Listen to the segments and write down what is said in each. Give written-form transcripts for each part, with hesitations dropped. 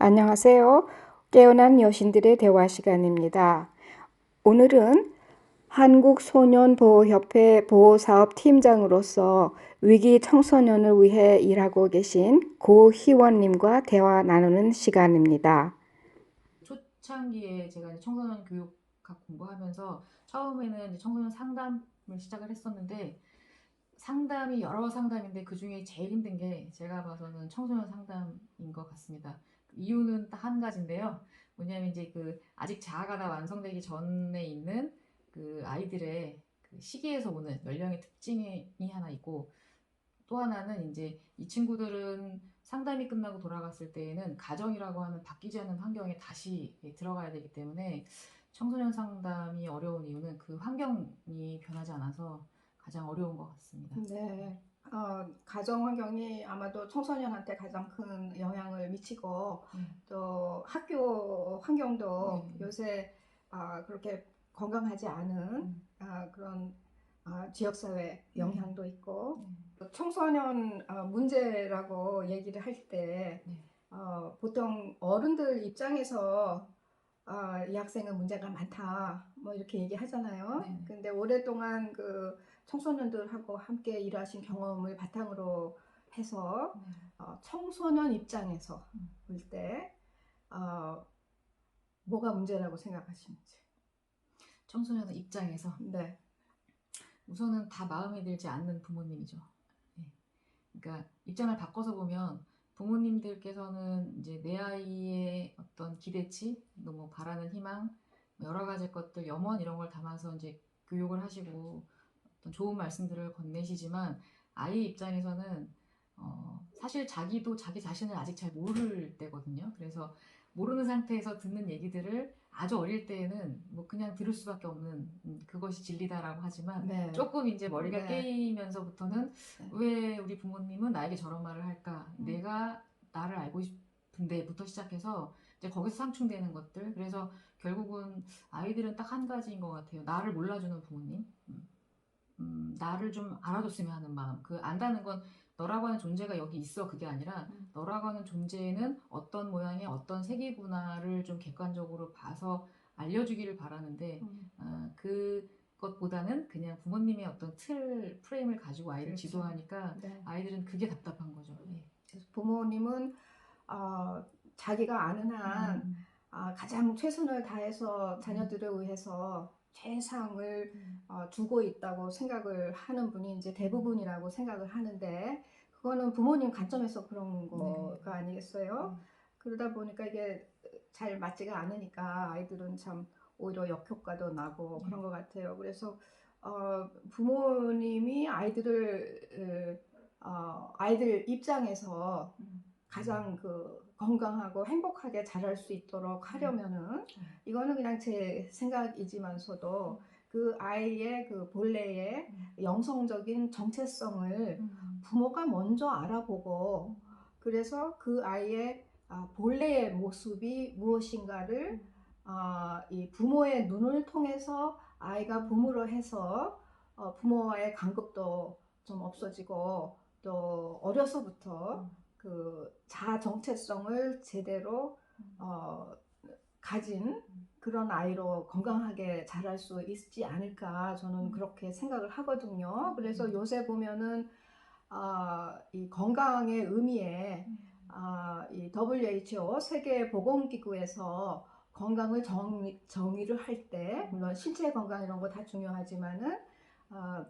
안녕하세요. 깨어난 여신들의 대화 시간입니다. 오늘은 한국소년보호협회 보호사업팀장으로서 위기 청소년을 위해 일하고 계신 고희원님과 대화 나누는 시간입니다. 초창기에 제가 이제 청소년 교육학 공부하면서 처음에는 이제 청소년 상담을 시작을 했었는데, 상담이 여러 상담인데 그 중에 제일 힘든 게 제가 봐서는 청소년 상담인 것 같습니다. 이유는 딱 한 가지인데요. 뭐냐면 이제 그 아직 자아가 다 완성되기 전에 있는 그 아이들의 그 시기에서 오는 연령의 특징이 하나 있고, 또 하나는 이제 이 친구들은 상담이 끝나고 돌아갔을 때에는 가정이라고 하는 바뀌지 않는 환경에 다시 들어가야 되기 때문에 청소년 상담이 어려운 이유는 그 환경이 변하지 않아서 가장 어려운 것 같습니다. 네, 가정 환경이 아마도 청소년한테 가장 큰 영향을 미치고 네. 또 학교 환경도 네. 요새 그렇게 건강하지 않은 그런 지역사회 네. 영향도 있고 네. 또 청소년 문제라고 얘기를 할 때 네. 보통 어른들 입장에서 이 학생은 문제가 많다 뭐 이렇게 얘기하잖아요. 네. 근데 오랫동안 그 청소년들하고 함께 일하신 경험을 바탕으로 해서 네. 청소년 입장에서 음. 볼 때 뭐가 문제라고 생각하시는지. 청소년 입장에서 네, 우선은 다 마음에 들지 않는 부모님이죠. 네. 그러니까 입장을 바꿔서 보면 부모님들께서는 이제 내 아이의 어떤 기대치, 너무 바라는 희망, 여러 가지 것들, 염원 이런 걸 담아서 이제 교육을 하시고 어떤 좋은 말씀들을 건네시지만, 아이 입장에서는 사실 자기도 자기 자신을 아직 잘 모를 때거든요. 그래서 모르는 상태에서 듣는 얘기들을 아주 어릴 때에는 뭐 그냥 들을 수밖에 없는, 그것이 진리다라고 하지만, 네, 조금 이제 머리가 네, 깨이면서부터는 네. 왜 우리 부모님은 나에게 저런 말을 할까? 내가 나를 알고 싶은데부터 시작해서 이제 거기서 상충되는 것들. 그래서 결국은 아이들은 딱 한 가지인 것 같아요. 나를 몰라주는 부모님. 나를 좀 알아줬으면 하는 마음. 그 안다는 건 너라고 하는 존재가 여기 있어, 그게 아니라 너라고 하는 존재는 어떤 모양의 어떤 색이구나를 좀 객관적으로 봐서 알려주기를 바라는데, 그것보다는 그냥 부모님의 어떤 프레임을 가지고 아이를 그렇죠. 지도하니까 네. 아이들은 그게 답답한 거죠. 예. 그래서 부모님은 자기가 아는 한 가장 최선을 다해서 자녀들을 위해서 최상을 두고 있다고 생각을 하는 분이 이제 대부분이라고 생각을 하는데 그거는 부모님 관점에서 그런 거가 아니겠어요? 그러다 보니까 이게 잘 맞지가 않으니까 아이들은 참 오히려 역효과도 나고 그런 것 같아요. 그래서 부모님이 아이들 입장에서 가장 그 건강하고 행복하게 자랄 수 있도록 하려면은 이거는 그냥 제 생각이지만서도 그 아이의 그 본래의 영성적인 정체성을 부모가 먼저 알아보고 그래서 그 아이의 본래의 모습이 무엇인가를 이 부모의 눈을 통해서 아이가 봄으로 해서 부모와의 간극도 좀 없어지고 또 어려서부터 그 자아 정체성을 제대로 가진 그런 아이로 건강하게 자랄 수 있지 않을까 저는 그렇게 생각을 하거든요. 그래서 요새 보면은 이 건강의 의미에 이 WHO 세계보건기구에서 건강을 정의를 할 때 물론 신체 건강 이런 거 다 중요하지만은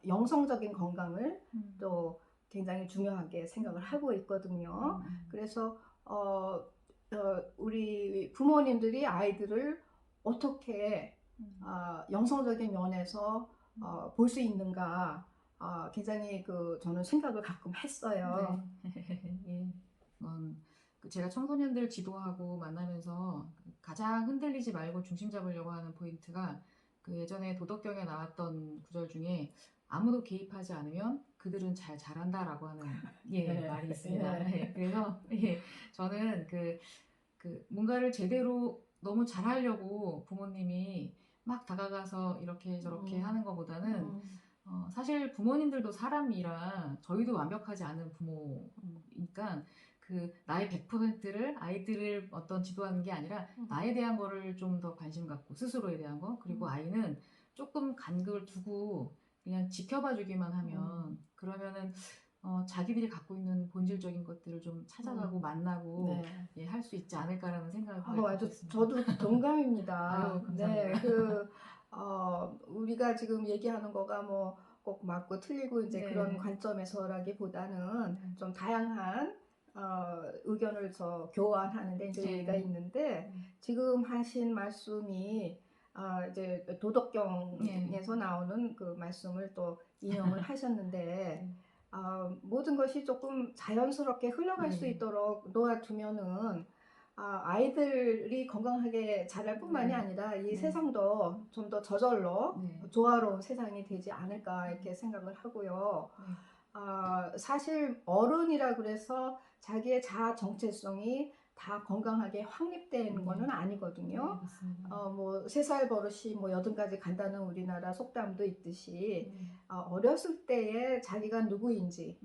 영성적인 건강을 또 굉장히 중요하게 생각을 하고 있거든요. 그래서 우리 부모님들이 아이들을 어떻게 영성적인 면에서 볼 수 있는가 굉장히 그 저는 생각을 가끔 했어요. 예. 제가 청소년들 지도하고 만나면서 가장 흔들리지 말고 중심 잡으려고 하는 포인트가, 그 예전에 도덕경에 나왔던 구절 중에 아무도 개입하지 않으면 그들은 잘 자란다라고 하는 말이 있습니다. 예, 그래서 저는 그 뭔가를 제대로 너무 잘하려고 부모님이 막 다가가서 이렇게 저렇게 하는 것보다는, 사실 부모님들도 사람이라 저희도 완벽하지 않은 부모니까 그 나의 100%를 아이들을 어떤 지도하는 게 아니라 나에 대한 거를 좀 더 관심 갖고 스스로에 대한 거 그리고 아이는 조금 간극을 두고 그냥 지켜봐 주기만 하면 그러면은 자기들이 갖고 있는 본질적인 것들을 좀 찾아가고 만나고 네. 예, 할 수 있지 않을까라는 생각을 아주 갖고 있습니다. 저도 동감입니다. 아유, 감사합니다. 네, 우리가 지금 얘기하는 거가 뭐 꼭 맞고 틀리고 이제 네. 그런 관점에서라기보다는 좀 다양한 의견을 교환하는데 이제 네. 의미가 있는데 지금 하신 말씀이 이제 도덕경에서 나오는 그 말씀을 또 인용을 하셨는데 모든 것이 조금 자연스럽게 흘러갈 수 네. 있도록 놓아두면은 아이들이 건강하게 자랄 뿐만이 네. 아니라 이 네. 세상도 좀 더 저절로 네. 조화로운 세상이 되지 않을까 이렇게 생각을 하고요. 네. 사실 어른이라 그래서 자기의 자아 정체성이 다 건강하게 확립된 네. 거는 네, 아니거든요. 맞습니다. 뭐 3살 버릇이 뭐 80까지 간다는 우리나라 속담도 있듯이 어렸을 때에 자기가 누구인지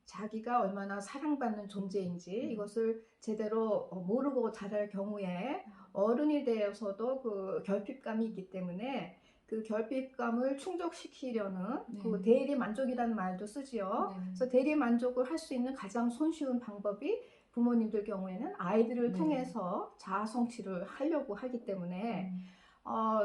자기가 얼마나 사랑받는 존재인지 이것을 제대로 모르고 자랄 경우에 어른이 되어서도 그 결핍감이 있기 때문에 그 결핍감을 충족시키려는 네. 그 대리 만족이라는 말도 쓰지요. 네. 그래서 대리 만족을 할 수 있는 가장 손쉬운 방법이 부모님들 경우에는 아이들을 네. 통해서 자아 성취를 하려고 하기 때문에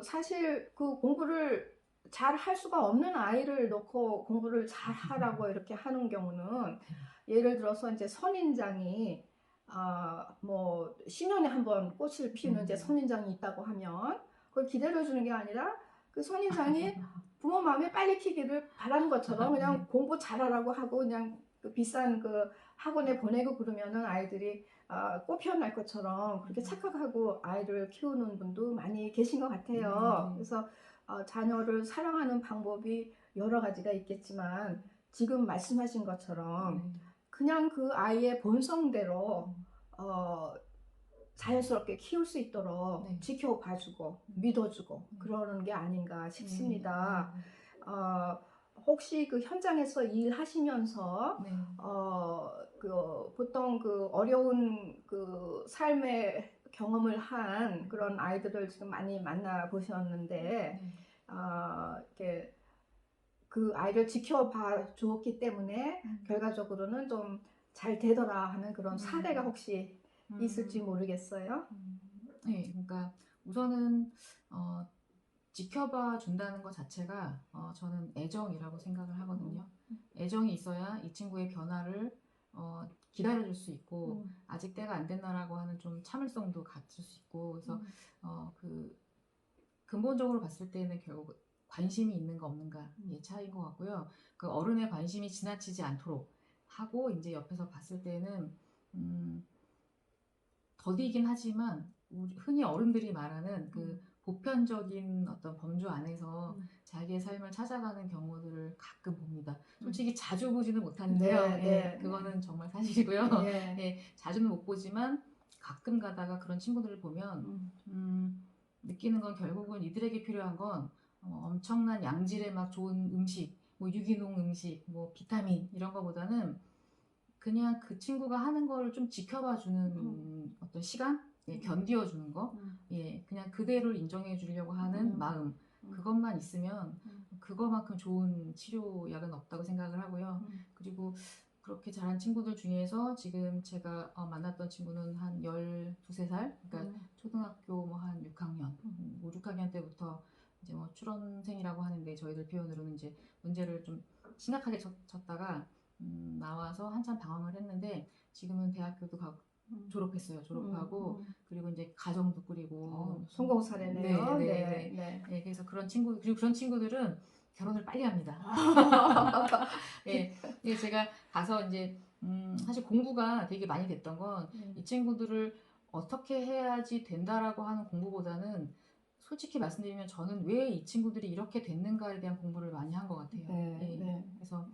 사실 그 공부를 잘 할 수가 없는 아이를 놓고 공부를 잘 하라고 이렇게 하는 경우는 예를 들어서 이제 선인장이 뭐 10년에 한 번 꽃을 피우는 이제 선인장이 있다고 하면 그걸 기다려주는 게 아니라 그 선인장이 부모 마음에 빨리 피기를 바라는 것처럼 그냥 공부 잘하라고 하고 그냥 그 비싼 그 학원에 보내고 그러면은 아이들이 꽃 피어날 것처럼 그렇게 착각하고 아이를 키우는 분도 많이 계신 것 같아요. 그래서 자녀를 사랑하는 방법이 여러 가지가 있겠지만 지금 말씀하신 것처럼 그냥 그 아이의 본성대로 자연스럽게 키울 수 있도록 네. 지켜봐주고 믿어주고 그러는 게 아닌가 싶습니다. 혹시 그 현장에서 일하시면서 네. 보통 그 어려운 그 삶의 경험을 한 그런 아이들을 지금 많이 만나 보셨는데 이렇게 그 아이를 지켜봐 주었기 때문에 결과적으로는 좀 잘 되더라 하는 그런 사례가 혹시 있을지 모르겠어요. 네, 그러니까 우선은 지켜봐 준다는 것 자체가 저는 애정이라고 생각을 하거든요. 애정이 있어야 이 친구의 변화를 기다려줄 수 있고 아직 때가 안 됐나라고 하는 좀 참을성도 갖출 수 있고 그래서 그 근본적으로 봤을 때는 결국 관심이 있는가 없는가의 차이인 것 같고요. 그 어른의 관심이 지나치지 않도록 하고 이제 옆에서 봤을 때는 더디긴 하지만 흔히 어른들이 말하는 그 보편적인 어떤 범주 안에서 자기의 삶을 찾아가는 경우들을 가끔 봅니다. 솔직히 자주 보지는 못하는데요. 네, 예, 네, 그거는 정말 사실이고요. 예. 예, 자주는 못 보지만 가끔 가다가 그런 친구들을 보면 느끼는 건 결국은 이들에게 필요한 건 엄청난 양질의 막 좋은 음식, 뭐 유기농 음식, 뭐 비타민 이런 거보다는 그냥 그 친구가 하는 거를 좀 지켜봐 주는 어떤 시간? 예, 견디어 주는 거? 예, 그냥 그대를 인정해 주려고 하는 마음. 그것만 있으면 그거만큼 좋은 치료약은 없다고 생각을 하고요. 그리고 그렇게 자란 친구들 중에서 지금 제가 만났던 친구는 한 12~13살? 그러니까 초등학교 뭐 한 6학년, 5, 6학년 때부터 이제 뭐 출원생이라고 하는데 저희들 표현으로는 이제 문제를 좀 심각하게 쳤다가 나와서 한참 방황을 했는데 지금은 대학교도 가고 졸업했어요. 졸업하고 그리고 이제 가정도 꾸리고 성공 사례네요. 네. 그래서 그런 친구 그리고 그런 친구들은 결혼을 빨리 합니다. 예, 제가 가서 이제 사실 공부가 되게 많이 됐던 건 이 친구들을 어떻게 해야지 된다라고 하는 공부보다는 솔직히 말씀드리면 저는 왜 이 친구들이 이렇게 됐는가에 대한 공부를 많이 한 것 같아요. 그래서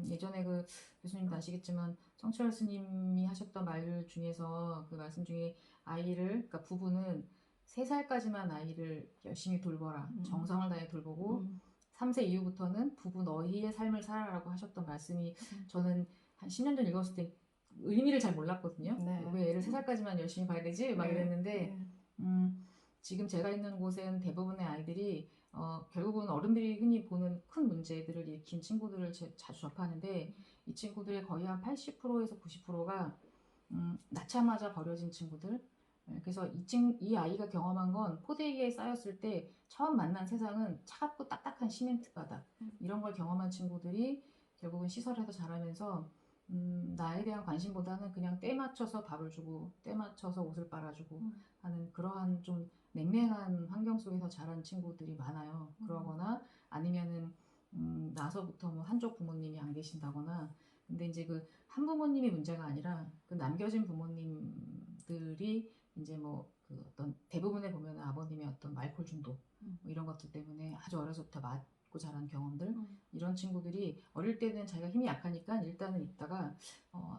예전에 그 교수님도 아시겠지만 성철 스님이 하셨던 말 중에서 그 말씀 중에 그러니까 부부는 3살까지만 아이를 열심히 돌보라. 정성을 다해 돌보고 3세 이후부터는 부부 너희의 삶을 살아라고 하셨던 말씀이 저는 한 10년 전 읽었을 때 의미를 잘 몰랐거든요. 네. 왜 애를 3살까지만 열심히 봐야 되지? 막 네. 이랬는데 지금 제가 있는 곳엔 대부분의 아이들이 결국은 어른들이 흔히 보는 큰 문제들을 일으킨 친구들을 자주 접하는데 이 친구들의 거의 한 80%에서 90%가 낳자마자 버려진 친구들. 그래서 이 아이가 경험한 건 포대기에 쌓였을 때 처음 만난 세상은 차갑고 딱딱한 시멘트 바닥 이런 걸 경험한 친구들이 결국은 시설에서 자라면서 나에 대한 관심보다는 그냥 때 맞춰서 밥을 주고 때 맞춰서 옷을 빨아주고 하는 그러한 좀 냉랭한 환경 속에서 자란 친구들이 많아요. 그러거나 아니면은 나서부터 뭐 한쪽 부모님이 안 계신다거나 근데 이제 그 한부모님이 문제가 아니라 그 남겨진 부모님들이 이제 뭐 그 어떤 대부분에 보면 아버님의 어떤 알코올 중독 뭐 이런 것들 때문에 아주 어려서부터 맞고 자란 경험들 이런 친구들이 어릴 때는 자기가 힘이 약하니까 일단은 있다가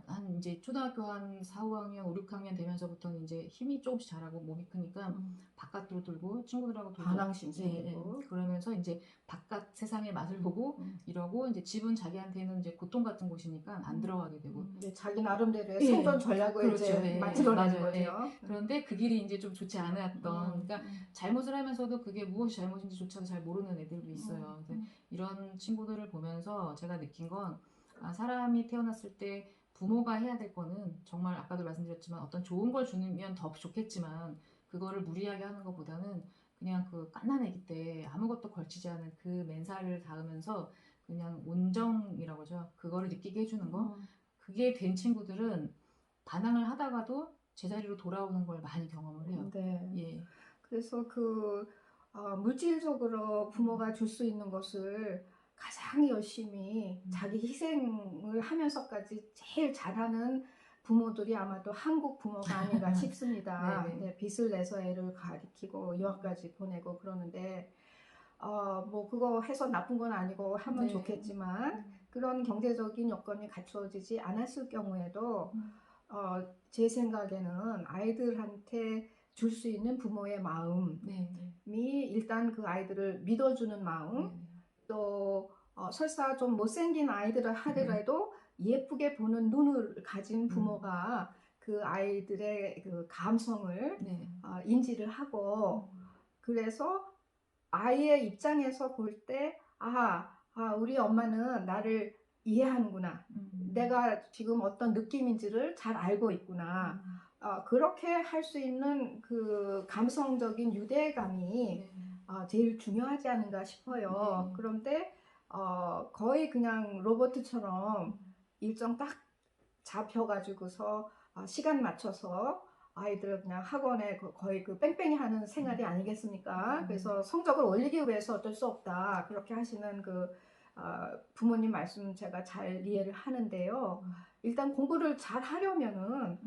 한 이제 초등학교 한 4, 5학년, 5, 6학년 되면서부터는 이제 힘이 조금씩 자라고 몸이 크니까 바깥으로 돌고 친구들하고 돌고 반항심 생기고 그러면서 이제 바깥 세상의 맛을 보고 이러고 이제 집은 자기한테는 이제 고통 같은 곳이니까 안 들어가게 되고 자기 나름대로의 예. 생존 전략을 그렇죠. 이제 예. 만들어내는 맞아요. 예. 거죠. 그런데 그 길이 이제 좀 좋지 않았던 그러니까 잘못을 하면서도 그게 무엇이 잘못인지조차도 잘 모르는 애들도 있어요. 그래서 이런 친구들을 보면서 제가 느낀 건 사람이 태어났을 때 부모가 해야 될 거는 정말 아까도 말씀드렸지만 어떤 좋은 걸 주면 더 좋겠지만 그거를 무리하게 하는 것보다는 그냥 그 갓난아기 때 아무것도 걸치지 않은 그 맨살을 닿으면서 그냥 온정이라고 하죠. 그거를 느끼게 해주는 거. 그게 된 친구들은 반항을 하다가도 제자리로 돌아오는 걸 많이 경험을 해요. 네. 예. 그래서 물질적으로 부모가 줄 수 있는 것을 가장 열심히 자기 희생을 하면서까지 제일 잘하는 부모들이 아마도 한국 부모가 아닌가 싶습니다. 네네. 네, 빚을 내서 애를 가리키고 유학까지 보내고 그러는데 뭐 그거 해서 나쁜 건 아니고 하면 네. 좋겠지만 그런 경제적인 여건이 갖추어지지 않았을 경우에도 제 생각에는 아이들한테 줄 수 있는 부모의 마음이 일단 그 아이들을 믿어주는 마음 또 설사 좀 못생긴 아이들을 하더라도 예쁘게 보는 눈을 가진 부모가 그 아이들의 그 감성을 인지를 하고 그래서 아이의 입장에서 볼 때 우리 엄마는 나를 이해하는구나. 내가 지금 어떤 느낌인지를 잘 알고 있구나. 그렇게 할 수 있는 그 감성적인 유대감이 제일 중요하지 않은가 싶어요. 그런데 거의 그냥 로봇처럼 일정 딱 잡혀가지고서 시간 맞춰서 아이들을 그냥 학원에 거의 그 뺑뺑이 하는 생활이 아니겠습니까? 그래서 성적을 올리기 위해서 어쩔 수 없다. 그렇게 하시는 부모님 말씀 제가 잘 이해를 하는데요. 일단 공부를 잘 하려면은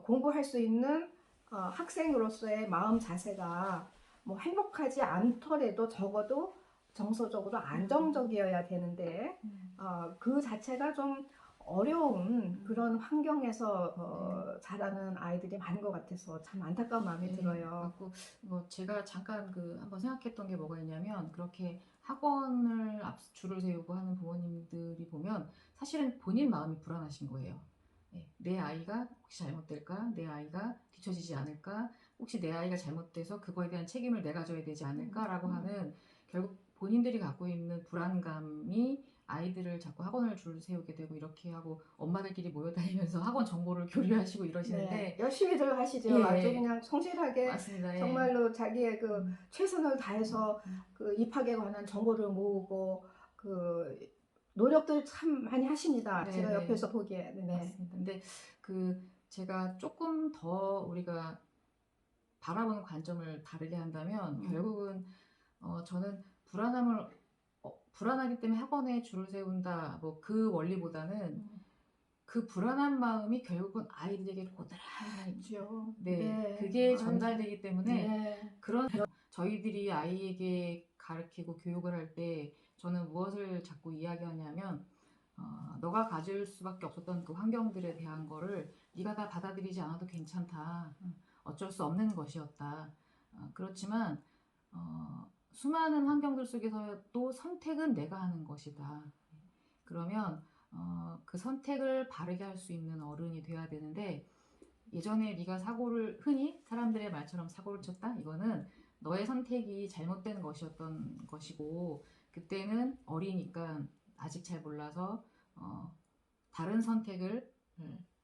공부할 수 있는 학생으로서의 마음 자세가 뭐 행복하지 않더라도 적어도 정서적으로 안정적이어야 되는데 그 자체가 좀 어려운 그런 환경에서 자라는 아이들이 많은 것 같아서 참 안타까운 마음이 들어요. 뭐 제가 잠깐 한번 생각했던 게 뭐가 있냐면 그렇게 학원을 줄을 세우고 하는 부모님들이 보면 사실은 본인 마음이 불안하신 거예요. 내 아이가 혹시 잘못될까? 내 아이가 뒤처지지 않을까? 혹시 내 아이가 잘못돼서 그거에 대한 책임을 내가 져야 되지 않을까라고 하는 결국 본인들이 갖고 있는 불안감이 아이들을 자꾸 학원을 줄 세우게 되고 이렇게 하고 엄마들끼리 모여다니면서 학원 정보를 교류하시고 이러시는데 네, 열심히들 하시죠. 예, 아주 그냥 성실하게 맞습니다. 예. 정말로 자기의 최선을 다해서 입학에 관한 정보를 모으고 노력들 참 많이 하십니다. 네, 제가 네. 옆에서 보기에. 네. 맞습니다. 근데 제가 조금 더 우리가 바라보는 관점을 다르게 한다면 결국은 저는 불안하기 때문에 학원에 줄을 세운다 뭐 그 원리보다는 그 불안한 마음이 결국은 아이들에게 고스란히 그렇죠. 그게 전달되기 때문에 네. 그런 저희들이 아이에게 가르치고 교육을 할 때 저는 무엇을 자꾸 이야기하냐면 너가 가질 수밖에 없었던 그 환경들에 대한 거를 네가 다 받아들이지 않아도 괜찮다. 어쩔 수 없는 것이었다. 그렇지만 수많은 환경들 속에서도 선택은 내가 하는 것이다. 그러면 그 선택을 바르게 할 수 있는 어른이 돼야 되는데 예전에 네가 사고를 흔히 사람들의 말처럼 사고를 쳤다? 이거는 너의 선택이 잘못된 것이었던 것이고 그때는 어리니까 아직 잘 몰라서 다른 선택을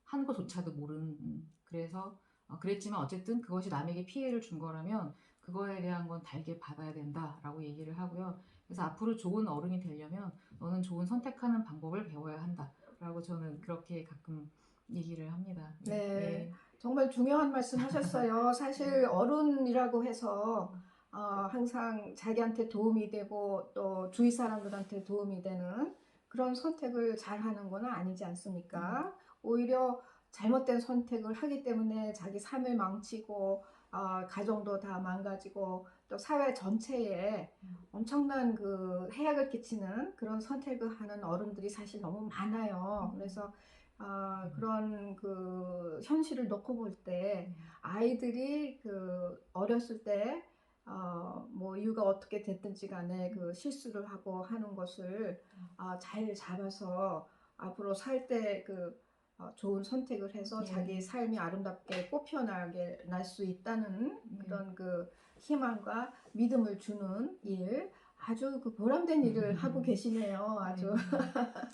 한 것조차도 모르는 그래서 그랬지만 어쨌든 그것이 남에게 피해를 준 거라면 그거에 대한 건 달게 받아야 된다라고 얘기를 하고요. 그래서 앞으로 좋은 어른이 되려면 너는 좋은 선택하는 방법을 배워야 한다라고 저는 그렇게 가끔 얘기를 합니다. 예, 네, 예. 정말 중요한 말씀 하셨어요. 사실 어른이라고 해서 항상 자기한테 도움이 되고 또 주위 사람들한테 도움이 되는 그런 선택을 잘 하는 건 아니지 않습니까? 오히려 잘못된 선택을 하기 때문에 자기 삶을 망치고 가정도 다 망가지고 또 사회 전체에 엄청난 그 해악을 끼치는 그런 선택을 하는 어른들이 사실 너무 많아요. 그래서 그런 그 현실을 놓고 볼 때 아이들이 그 어렸을 때 뭐 이유가 어떻게 됐든지 간에 그 실수를 하고 하는 것을 잘 잡아서 앞으로 살 때 그 좋은 선택을 해서 예. 자기 삶이 아름답게 꽃피어나게 날 수 있다는 그런 그 희망과 믿음을 주는 일 아주 그 보람된 일을 하고 계시네요. 아주.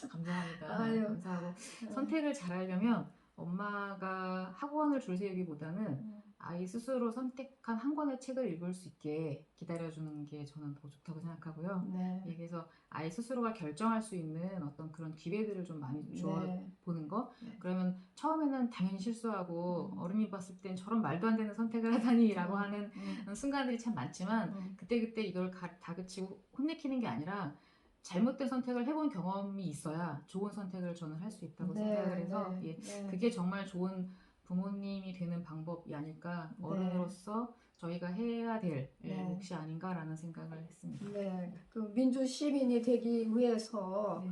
감사합니다. 아유. 감사하고 선택을 잘 하려면 엄마가 학원을 줄 세우기보다는 아이 스스로 선택한 한 권의 책을 읽을 수 있게 기다려주는 게 저는 더 좋다고 생각하고요. 네. 예, 그래서 아이 스스로가 결정할 수 있는 어떤 그런 기회들을 좀 많이 주어 네. 보는 거. 네. 그러면 처음에는 당연히 실수하고 어른이 봤을 땐 저런 말도 안 되는 선택을 하다니라고 하는 순간들이 참 많지만 그때그때 이걸 다그치고 혼내키는 게 아니라 잘못된 선택을 해본 경험이 있어야 좋은 선택을 저는 할 수 있다고 네, 생각을 해서 네, 예, 네. 그게 정말 좋은 부모님이 되는 방법이 아닐까 네. 어른으로서 저희가 해야 될 네. 몫이 아닌가라는 생각을 했습니다. 네, 그 민주 시민이 되기 위해서 네.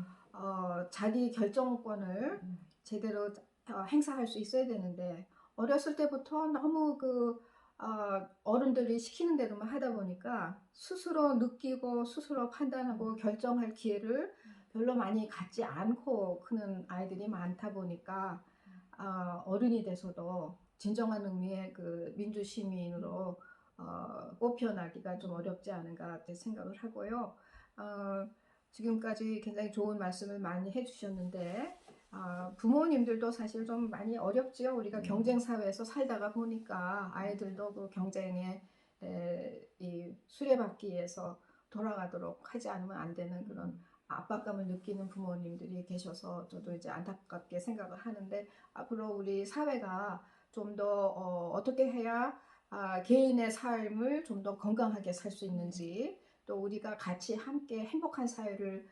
자기 결정권을 제대로 행사할 수 있어야 되는데 어렸을 때부터 너무 그 어른들이 시키는 대로만 하다 보니까 스스로 느끼고 스스로 판단하고 결정할 기회를 별로 많이 갖지 않고 크는 아이들이 많다 보니까 어른이 돼서도 진정한 의미의 그 민주 시민으로 뽑혀나기가 좀 어렵지 않은가 이렇게 생각을 하고요. 지금까지 굉장히 좋은 말씀을 많이 해주셨는데 부모님들도 사실 좀 많이 어렵지요. 우리가 경쟁 사회에서 살다가 보니까 아이들도 그 경쟁에 이 수레바퀴 위해서 돌아가도록 하지 않으면 안 되는 그런 압박감을 느끼는 부모님들이 계셔서 저도 이제 안타깝게 생각을 하는데 앞으로 우리 사회가 좀 더 어떻게 해야 개인의 삶을 좀 더 건강하게 살 수 있는지 또 우리가 같이 함께 행복한 사회를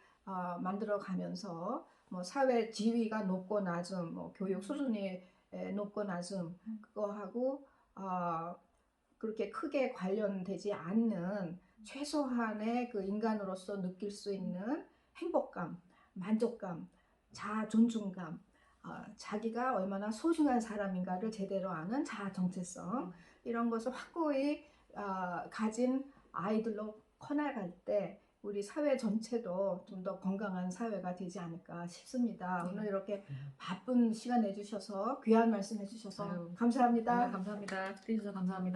만들어 가면서 뭐 사회 지위가 높고 낮음, 뭐 교육 수준이 높고 낮음 그거하고 그렇게 크게 관련되지 않는 최소한의 그 인간으로서 느낄 수 있는 행복감, 만족감, 자아 존중감, 자기가 얼마나 소중한 사람인가를 제대로 아는 자아 정체성 이런 것을 확고히 가진 아이들로 커나갈 때 우리 사회 전체도 좀 더 건강한 사회가 되지 않을까 싶습니다. 오늘 이렇게 바쁜 시간 내주셔서 귀한 말씀 해주셔서 아유, 감사합니다. 정말 감사합니다. 해주셔서 감사합니다.